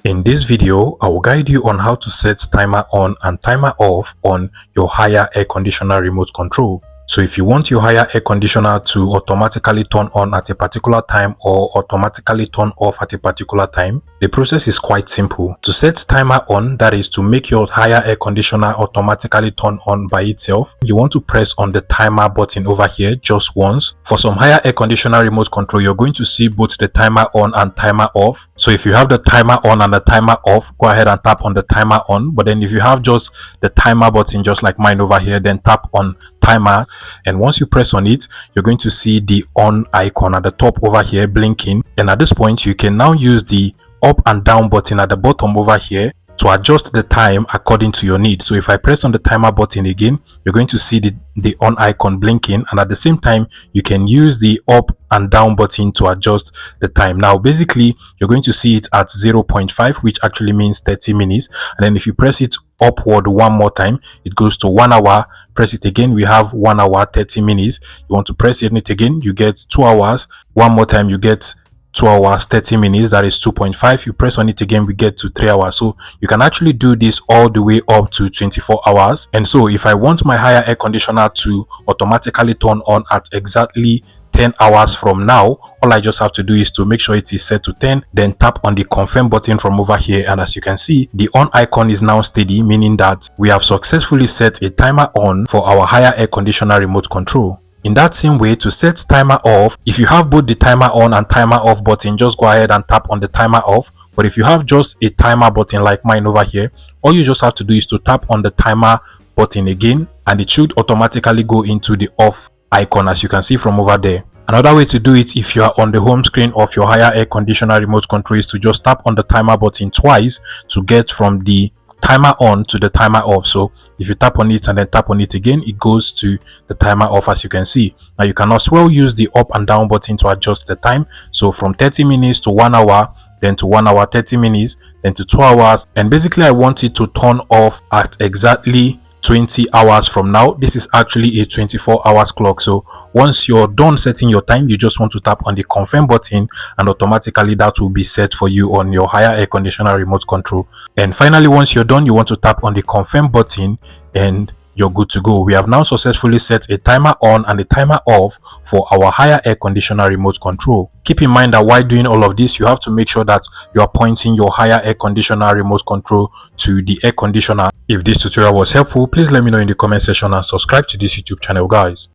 In this video, I will guide you on how to set timer on and timer off on your Haier air conditioner remote control. So if you want your Haier air conditioner to automatically turn on at a particular time or automatically turn off at a particular time, the process is quite simple. To set timer on, that is to make your Haier air conditioner automatically turn on by itself, you want to press on the timer button over here just once. For some Haier air conditioner remote control, you're going to see both the timer on and timer off. So if you have the timer on and the timer off, go ahead and tap on the timer on. But then if you have just the timer button, just like mine over here, then tap on timer, and once you press on it, you're going to see the on icon at the top over here blinking. And at this point, you can now use the up and down button at the bottom over here to adjust the time according to your need. So if I press on the timer button again, you're going to see the on icon blinking, and at the same time you can use the up and down button to adjust the time. Now basically you're going to see it at 0.5, which actually means 30 minutes, and then if you press it upward one more time, it goes to 1 hour. Press it again, we have 1 hour 30 minutes. You want to press it again, you get 2 hours. One more time, you get 2 hours 30 minutes, that is 2.5. You press on it again, we get to 3 hours. So you can actually do this all the way up to 24 hours. And so if I want my Haier air conditioner to automatically turn on at exactly 10 hours from now, all I just have to do is to make sure it is set to 10, then tap on the confirm button from over here, and as you can see, the on icon is now steady, meaning that we have successfully set a timer on for our Haier air conditioner remote control. In that same way, to set timer off, if you have both the timer on and timer off button, just go ahead and tap on the timer off. But if you have just a timer button like mine over here, all you just have to do is to tap on the timer button again, and it should automatically go into the off icon, as you can see from over there. Another way to do it, if you are on the home screen of your Haier air conditioner remote control, is to just tap on the timer button twice to get from the timer on to the timer off. So if you tap on it and then tap on it again, it goes to the timer off, as you can see. Now you can as well use the up and down button to adjust the time. So from 30 minutes to 1 hour, then to 1 hour 30 minutes, then to 2 hours, and basically I want it to turn off at exactly 20 hours from now. This is actually a 24 hours clock. So once you're done setting your time, you just want to tap on the confirm button, and automatically that will be set for you on your Haier air conditioner remote control. And finally, once you're done, you want to tap on the confirm button and you're good to go. We have now successfully set a timer on and a timer off for our Haier air conditioner remote control. Keep in mind that while doing all of this, you have to make sure that you are pointing your Haier air conditioner remote control to the air conditioner. If this tutorial was helpful, please let me know in the comment section and subscribe to this YouTube channel, guys.